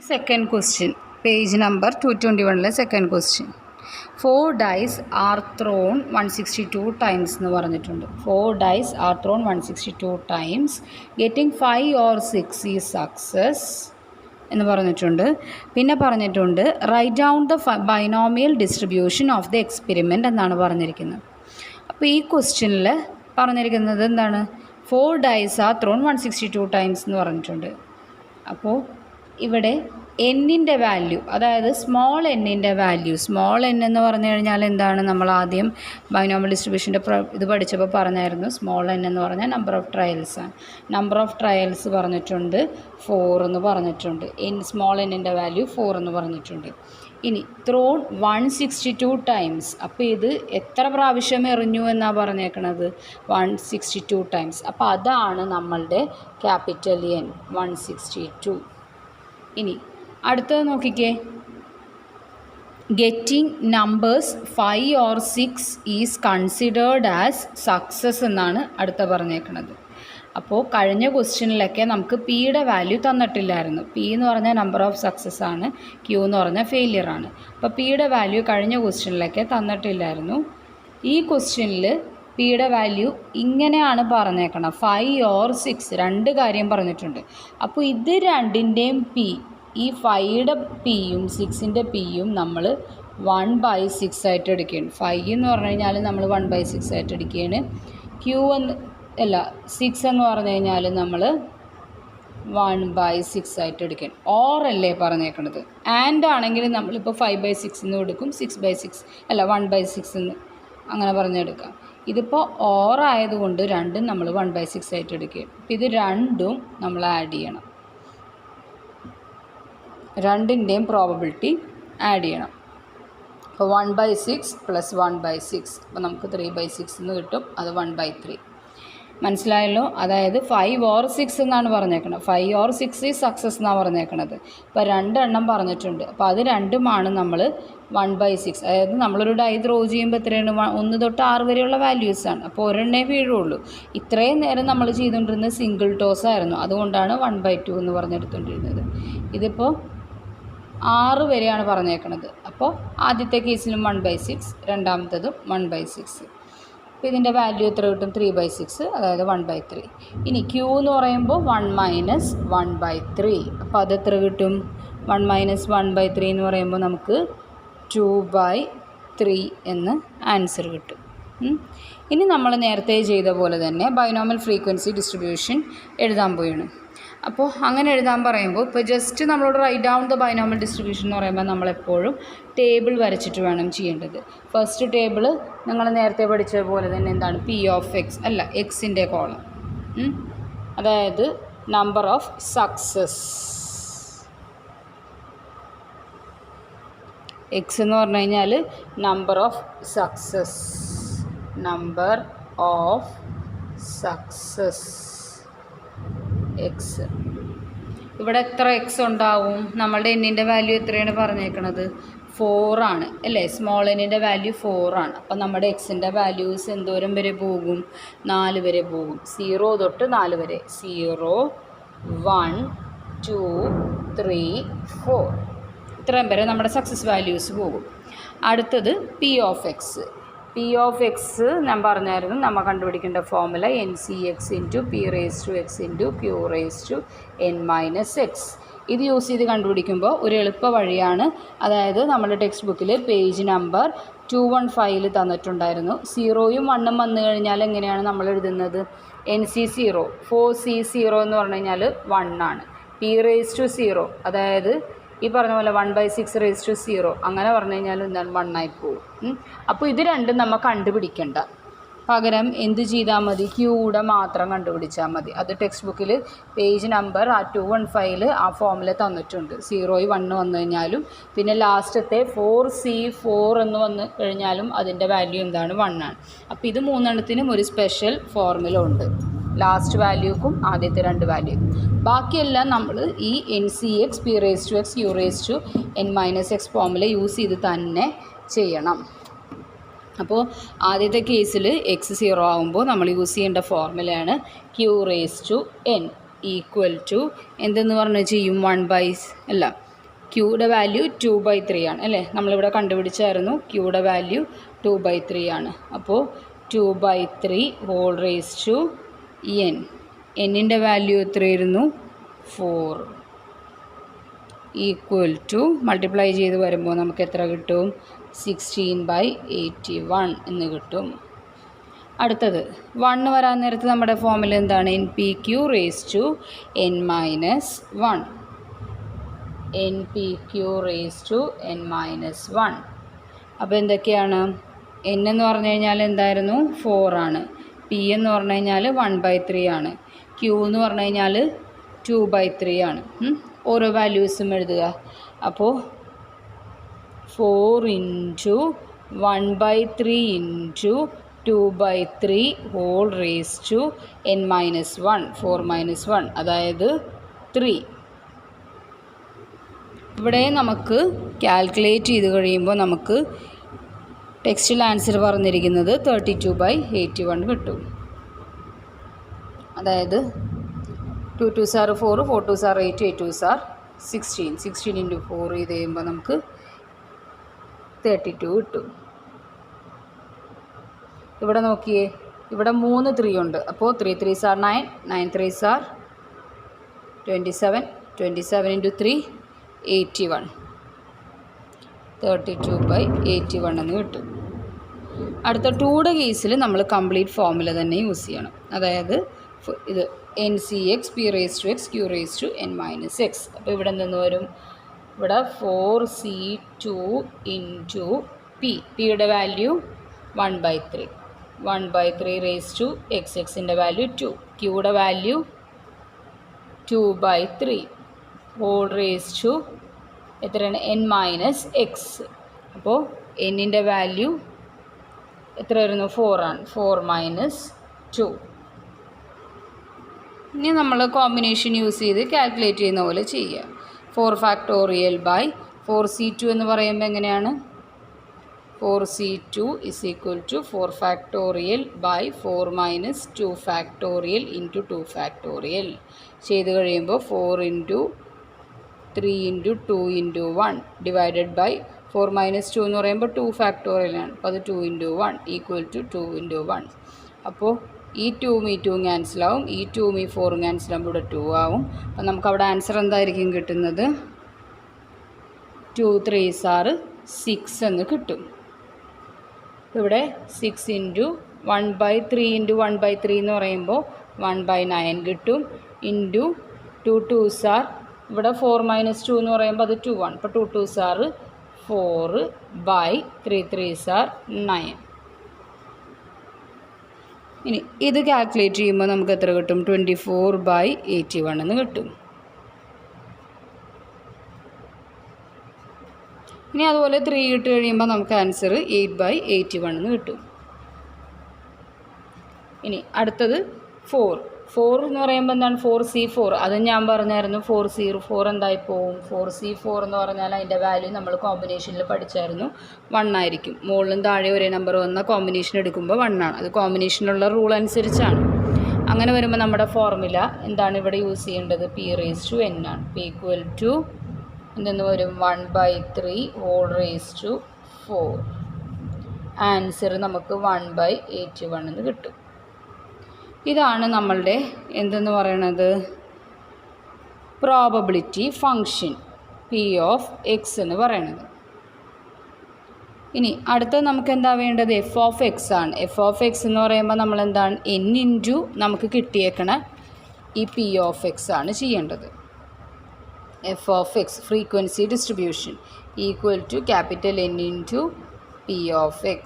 Second question, page number 221 second question. 4 dice are thrown 162 times എന്ന് പറഞ്ഞിട്ടുണ്ട്. 4 dice are thrown 162 times. Getting 5 or 6 is success എന്ന് പറഞ്ഞിട്ടുണ്ട്. പിന്നെ പറഞ്ഞിട്ടുണ്ട് write down the binomial distribution of the experiment എന്നാണ് പറഞ്ഞിരിക്കുന്നത്. അപ്പോൾ ഈ ക്വസ്റ്റ്യനിൽ പറഞ്ഞിരിക്കുന്നത് എന്താണ്? 4 dice are thrown 162 times എന്ന് പറഞ്ഞിട്ടുണ്ട്. അപ്പോൾ ഇവിടെ എന്നിൻ്റെ വാല്യൂ, അതായത് സ്മോൾ എന്നിൻ്റെ വാല്യൂ, സ്മോൾ എൻ എന്ന് പറഞ്ഞു കഴിഞ്ഞാൽ എന്താണ്? നമ്മൾ ആദ്യം ബൈനോമിയൽ ഡിസ്ട്രിബ്യൂഷൻ്റെ ഇത് പഠിച്ചപ്പോൾ പറഞ്ഞായിരുന്നു. സ്മോൾ എൻ എന്ന് പറഞ്ഞാൽ നമ്പർ ഓഫ് ട്രയൽസാണ്. നമ്പർ ഓഫ് ട്രയൽസ് പറഞ്ഞിട്ടുണ്ട് 4 എന്ന് പറഞ്ഞിട്ടുണ്ട്. സ്മോൾ എന്നിൻ്റെ വാല്യൂ 4 എന്ന് പറഞ്ഞിട്ടുണ്ട്. ഇനി ത്രോൺ 162 ടൈംസ്. അപ്പോൾ ഇത് എത്ര പ്രാവശ്യം എറിഞ്ഞു എന്നാണ് പറഞ്ഞേക്കണത്? 162 ടൈംസ്. അപ്പോൾ അതാണ് നമ്മളുടെ ക്യാപിറ്റൽ എൻ 162. ഇനി അടുത്തത് നോക്കിക്കേ. Getting numbers 5 or 6 is considered as success എന്നാണ് അടുത്ത പറഞ്ഞേക്കുന്നത്. അപ്പോൾ കഴിഞ്ഞ ക്വസ്റ്റ്യനിലൊക്കെ നമുക്ക് പിയുടെ വാല്യൂ തന്നിട്ടില്ലായിരുന്നു. പി എന്ന് പറഞ്ഞാൽ നമ്പർ ഓഫ് സക്സസ് ആണ്, ക്യൂ എന്ന് പറഞ്ഞാൽ ഫെയിലിയർ ആണ്. അപ്പോൾ പിയുടെ വാല്യൂ കഴിഞ്ഞ ക്വസ്റ്റ്യനിലൊക്കെ തന്നിട്ടില്ലായിരുന്നു. ഈ ക്വസ്റ്റ്യനിൽ പിയുടെ വാല്യൂ ഇങ്ങനെയാണ് പറഞ്ഞേക്കണം, 5 or 6. രണ്ട് കാര്യം പറഞ്ഞിട്ടുണ്ട്. അപ്പോൾ ഇത് രണ്ടിൻ്റെയും പി, ഈ 5യുടെ പിയും 6ൻ്റെ പിയും നമ്മൾ 1/6 ആയിട്ട് എടുക്കുകയാണ്. 5 എന്ന് പറഞ്ഞു കഴിഞ്ഞാൽ നമ്മൾ 1/6 ആയിട്ട് എടുക്കുകയാണ്. ക്യൂ എന്ന് 6 എന്ന് പറഞ്ഞു കഴിഞ്ഞാൽ നമ്മൾ 1/6 ആയിട്ട് എടുക്കുകയാണ്. ഓർ അല്ലേ പറഞ്ഞേക്കണത്? ആൻഡ് ആണെങ്കിൽ നമ്മളിപ്പോൾ 5/6 എന്ന് എടുക്കും, 6/6 1/6 എന്ന് അങ്ങനെ പറഞ്ഞെടുക്കാം. ഇതിപ്പോൾ ഓർ ആയതുകൊണ്ട് രണ്ടും നമ്മൾ 1/6 ആയിട്ട് എടുക്കുകയാണ്. അപ്പോൾ ഇത് രണ്ടും നമ്മൾ ആഡ് ചെയ്യണം, രണ്ടിൻ്റെയും പ്രോബബിലിറ്റി ആഡ് ചെയ്യണം. അപ്പോൾ 1/6 + 1/6, അപ്പോൾ നമുക്ക് 3/6 എന്ന് കിട്ടും. അത് 1/3. മനസ്സിലായല്ലോ? അതായത് 5 or 6 എന്നാണ് പറഞ്ഞേക്കണത്. 5 or 6 ഈസ് സക്സസ് എന്നാണ് പറഞ്ഞേക്കണത്. അപ്പോൾ രണ്ടെണ്ണം പറഞ്ഞിട്ടുണ്ട്. അപ്പോൾ അത് രണ്ടുമാണ് നമ്മൾ 1/6. അതായത് നമ്മളൊരു ഡൈ ത്രോ ചെയ്യുമ്പോൾ എത്രയാണ്? 1 തൊട്ട് 6 വരെയുള്ള വാല്യൂസാണ്. അപ്പോൾ ഒരെണ്ണേ വീഴുള്ളൂ. ഇത്രയും നേരം നമ്മൾ ചെയ്തുകൊണ്ടിരുന്നത് സിംഗിൾ ടോസ് ആയിരുന്നു. അതുകൊണ്ടാണ് 1/2 എന്ന് പറഞ്ഞെടുത്തുകൊണ്ടിരുന്നത്. ഇതിപ്പോൾ 6 വരെയാണ് പറഞ്ഞേക്കണത്. അപ്പോൾ ആദ്യത്തെ കേസിലും 1/6, രണ്ടാമത്തതും 1/6. അപ്പോൾ ഇതിൻ്റെ വാല്യൂ എത്ര കിട്ടും? 3/6, അതായത് 1/3. ഇനി ക്യൂ എന്ന് പറയുമ്പോൾ 1 - 1/3. അപ്പോൾ അത് എത്ര കിട്ടും? 1 - 1/3 എന്ന് പറയുമ്പോൾ നമുക്ക് 2/3 എന്ന് ആൻസർ കിട്ടും. ഇനി നമ്മൾ നേരത്തെ ചെയ്ത പോലെ തന്നെ ബൈനോമിയൽ ഫ്രീക്വൻസി ഡിസ്ട്രിബ്യൂഷൻ എഴുതാൻ പോയാണ്. അപ്പോൾ അങ്ങനെ എഴുതാൻ പറയുമ്പോൾ ഇപ്പോൾ ജസ്റ്റ് നമ്മളോട് write down the binomial distribution എന്ന് പറയുമ്പോൾ നമ്മളെപ്പോഴും ടേബിൾ വരച്ചിട്ട് വേണം ചെയ്യേണ്ടത്. ഫസ്റ്റ് ടേബിൾ നിങ്ങൾ നേരത്തെ പഠിച്ച പോലെ തന്നെ എന്താണ്? പി ഓഫ് എക്സ് എക്സിൻ്റെ കോളം, അതായത് നമ്പർ ഓഫ് സക്സസ്. എക്സ് എന്ന് പറഞ്ഞു കഴിഞ്ഞാൽ number of success, number of success X. ഇവിടെ എത്ര എക്സ് ഉണ്ടാവും? നമ്മളുടെ എന്നിൻ്റെ വാല്യൂ എത്രയാണ് പറഞ്ഞേക്കണത്? 4 ആണ് അല്ലേ? സ്മോൾ എന്നിൻ്റെ വാല്യൂ 4 ആണ്. അപ്പം നമ്മുടെ എക്സിൻ്റെ വാല്യൂസ് എന്തോരം വരെ പോകും? 4 വരെ പോകും. 0 തൊട്ട് 4 വരെ. 0, 1, 2, 3, 4 ഇത്രയും വരെ നമ്മുടെ സക്സസ് വാല്യൂസ് പോകും. അടുത്തത് P of X. P of X ഞാൻ പറഞ്ഞായിരുന്നു, നമ്മൾ കണ്ടുപിടിക്കേണ്ട ഫോർമുല NC(x) × P⁻x × Q⁻n−x. ഇത് യൂസ് ചെയ്ത് കണ്ടുപിടിക്കുമ്പോൾ ഒരു എളുപ്പ വഴിയാണ്. അതായത് നമ്മുടെ ടെക്സ്റ്റ് ബുക്കിൽ പേജ് നമ്പർ 215 തന്നിട്ടുണ്ടായിരുന്നു. 0യും 1ഉം വന്നു കഴിഞ്ഞാൽ എങ്ങനെയാണ് നമ്മൾ എഴുതുന്നത്? NC0, 4C0 എന്ന് പറഞ്ഞു കഴിഞ്ഞാൽ 1 ആണ്. P⁻0 അതായത് ഈ പറഞ്ഞ പോലെ 1/6 അങ്ങനെ പറഞ്ഞു കഴിഞ്ഞാൽ എന്താണ്? 1 ആയി പോകും. അപ്പോൾ ഇത് രണ്ടും നമ്മൾ കണ്ടുപിടിക്കണ്ട. പകരം എന്ത് ചെയ്താൽ മതി? ക്യൂടെ മാത്രം കണ്ടുപിടിച്ചാൽ മതി. അത് ടെക്സ്റ്റ് ബുക്കിൽ പേജ് നമ്പർ 215 ആ ഫോമിൽ തന്നിട്ടുണ്ട്. 0, 1 വന്നു കഴിഞ്ഞാലും പിന്നെ ലാസ്റ്റത്തെ 4C4 എന്ന് വന്നു കഴിഞ്ഞാലും അതിൻ്റെ വാല്യൂ എന്താണ്? 1 ആണ്. അപ്പോൾ ഇത് മൂന്നെണ്ണത്തിനും ഒരു സ്പെഷ്യൽ ഫോർമുല ഉണ്ട്, ലാസ്റ്റ് വാല്യൂക്കും ആദ്യത്തെ 2 വാല്യൂക്കും. ബാക്കിയെല്ലാം നമ്മൾ ഈ NC(x), P⁻x, Q⁻n−x formula use ചെയ്ത് തന്നെ ചെയ്യണം. അപ്പോൾ ആദ്യത്തെ കേസിൽ എക്സ് 0 ആകുമ്പോൾ നമ്മൾ യൂസ് ചെയ്യേണ്ട ഫോർമുലയാണ് Q⁻n = എന്തെന്ന് പറഞ്ഞു ചെയ്യും? 1/, ക്യൂയുടെ വാല്യൂ 2/3 ആണ് അല്ലേ, നമ്മളിവിടെ കണ്ടുപിടിച്ചായിരുന്നു. ക്യൂയുടെ വാല്യൂ 2/3 ആണ്. അപ്പോൾ 2/3 ഹോൾ റേസ് ടു n. എന്നിൻ്റെ വാല്യൂ എത്രയായിരുന്നു? 4 ഈക്വൽ ടു മൾട്ടിപ്ലൈ ചെയ്ത് വരുമ്പോൾ നമുക്ക് എത്ര കിട്ടും? 16/81 എന്ന് കിട്ടും. അടുത്തത് 1 വരാൻ നേരത്ത് നമ്മുടെ ഫോമിൽ എന്താണ്? NPQ raise to n-1. NPQ raise to n-1. അപ്പോൾ എന്തൊക്കെയാണ്? n എന്ന് പറഞ്ഞു കഴിഞ്ഞാൽ എന്തായിരുന്നു? 4 ആണ്. P എന്ന് പറഞ്ഞു കഴിഞ്ഞാൽ 1/3 ആണ്. Q എന്ന് പറഞ്ഞു കഴിഞ്ഞാൽ 2/3 ആണ്. ഓരോ വാല്യൂസും എഴുതുക. അപ്പോൾ 4 × 1/3 × 2/3 ഹോൾ റേസ് ടു n-1. 4 - 1 അതായത് 3. ഇവിടെ നമുക്ക് കാൽക്കുലേറ്റ് ചെയ്ത് കഴിയുമ്പോൾ നമുക്ക് ടെക്സ്റ്റിൽ ആൻസർ പറഞ്ഞിരിക്കുന്നത് 32/81 കിട്ടും. അതായത് 2 2s are 4, 4 2s are 8, 8 2s are 16. 16 × 4 ചെയ്ത് കഴിയുമ്പോൾ നമുക്ക് 32 കിട്ടും. ഇവിടെ നോക്കിയേ, ഇവിടെ 3 3 ഉണ്ട്. അപ്പോൾ 3 3s are 9, 9 3s are 27, 27 × 3 81. 32/81 എന്ന് കിട്ടും. അടുത്ത 2യുടെ കേസിൽ നമ്മൾ കംപ്ലീറ്റ് ഫോമുല തന്നെ യൂസ് ചെയ്യണം. അതായത് ഇത് NCX P raise to X Q raise to n-X. അപ്പോൾ ഇവിടെ നിന്ന് വരും? ഇവിടെ 4C2 × P. Pയുടെ വാല്യൂ 1/3. 1/3 raise to X. Xൻ്റെ വാല്യൂ 2. Qയുടെ വാല്യൂ 2/3 ഹോൾ റേസ് ടു എത്രയാണ്? n-X. അപ്പോൾ എന്നിൻ്റെ വാല്യൂ എത്ര വരുന്നു? 4 ആണ്. 4 - 2. ഇനി നമ്മൾ കോമ്പിനേഷൻ യൂസ് ചെയ്ത് കാൽക്കുലേറ്റ് ചെയ്യുന്ന പോലെ ചെയ്യുക. 4 factorial by 4C2 എന്ന് പറയുമ്പോൾ എങ്ങനെയാണ്? 4C2 is equal to 4 factorial by 4 - 2 factorial into 2 factorial. ചെയ്ത് കഴിയുമ്പോൾ 4 × 3 × 2 × 1 divided by 4 - 2 എന്ന് പറയുമ്പോൾ 2 factorial ആണ്. അപ്പോൾ അത് 2 × 1 equal to 2 × 1. അപ്പോൾ ഈ 2ഉം ഈ 2ഉം ക്യാൻസലാവും, ഈ 2ഉം ഈ 4ഉം ക്യാൻസലാകുമ്പോൾ ഇവിടെ 2 ആവും. അപ്പോൾ നമുക്കവിടെ ആൻസർ എന്തായിരിക്കും കിട്ടുന്നത്? 2 3s are 6 എന്ന് കിട്ടും. ഇവിടെ 6 × 1/3 × 1/3 എന്ന് പറയുമ്പോൾ 1/9 കിട്ടും. ഇൻറ്റു 2 2s are ഇവിടെ 4 - 2 എന്ന് പറയുമ്പോൾ അത് 2 ആണ്. അപ്പോൾ 2 2s are 4/3 3s are 9. ഇനി ഇത് കാൽക്കുലേറ്റ് ചെയ്യുമ്പോൾ നമുക്ക് എത്ര കിട്ടും? 24/81 എന്ന് കിട്ടും. ഇനി അതുപോലെ 3 ഇട്ട് കഴിയുമ്പോൾ നമുക്ക് ആൻസർ 8/81 എന്ന് കിട്ടും. ഇനി അടുത്തത് 4 എന്ന് പറയുമ്പോൾ എന്താണ്? 4C4. അത് ഞാൻ പറഞ്ഞായിരുന്നു. 4C4 എന്തായി പോവും? 4C4 എന്ന് പറഞ്ഞാൽ അതിൻ്റെ വാല്യൂ നമ്മൾ കോമ്പിനേഷനിൽ പഠിച്ചായിരുന്നു 1 ആയിരിക്കും. മുകളിലും താഴെ ഒരേ നമ്പർ വന്ന കോമ്പിനേഷൻ എടുക്കുമ്പോൾ 1 ആണ്. അത് കോമ്പിനേഷനുള്ള റൂൾ അനുസരിച്ചാണ്. അങ്ങനെ വരുമ്പോൾ നമ്മുടെ ഫോർമുല എന്താണ് ഇവിടെ യൂസ് ചെയ്യേണ്ടത്? P റേസ് ടു n ആണ്. P ഈക്വൽ ടു എന്തെന്ന് വരും? 1/3 ഹോൾ റേസ് ടു 4. ആൻസർ നമുക്ക് 1/81 എന്ന് കിട്ടും. ഇതാണ് നമ്മളുടെ എന്തെന്ന് പറയണത്? Probability function P of X എന്ന് പറയണത്. ഇനി അടുത്തത് നമുക്ക് എന്താ വേണ്ടത്? F ഓഫ് X ആണ്. F ഓഫ് X എന്ന് പറയുമ്പോൾ നമ്മൾ എന്താണ്? n ഇൻറ്റു നമുക്ക് കിട്ടിയേക്കണ ഈ P ഓഫ് X ആണ് ചെയ്യേണ്ടത്. F of X frequency distribution equal to capital N into P of X.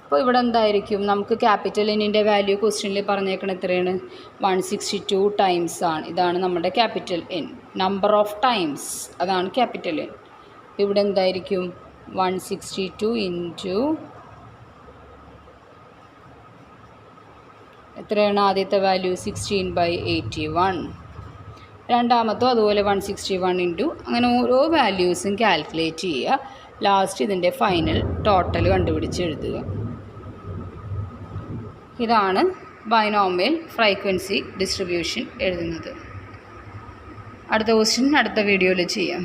അപ്പോൾ ഇവിടെ എന്തായിരിക്കും? നമുക്ക് ക്യാപിറ്റൽ എന്നിൻ്റെ വാല്യൂ ക്വസ്റ്റ്യനിൽ പറഞ്ഞേക്കണത് എത്രയാണ്? 162 ടൈംസ് ആണ്. ഇതാണ് നമ്മുടെ capital N. Number of times അതാണ് ക്യാപിറ്റൽ N. ഇവിടെ എന്തായിരിക്കും? 162 ഇൻറ്റു എത്രയാണ് ആദ്യത്തെ വാല്യൂ? 16/81. രണ്ടാമത്തോ അതുപോലെ 161 ഇൻറ്റു അങ്ങനെ ഓരോ വാല്യൂസും കാൽക്കുലേറ്റ് ചെയ്യുക. ലാസ്റ്റ് ഇതിൻ്റെ ഫൈനൽ ടോട്ടൽ കണ്ടുപിടിച്ച് എഴുതുക. ഇതാണ് ബൈനോമിയൽ ഫ്രീക്വൻസി ഡിസ്ട്രിബ്യൂഷൻ എഴുതുന്നത്. അടുത്ത ക്വസ്റ്റ്യൻ അടുത്ത വീഡിയോയിൽ ചെയ്യാം.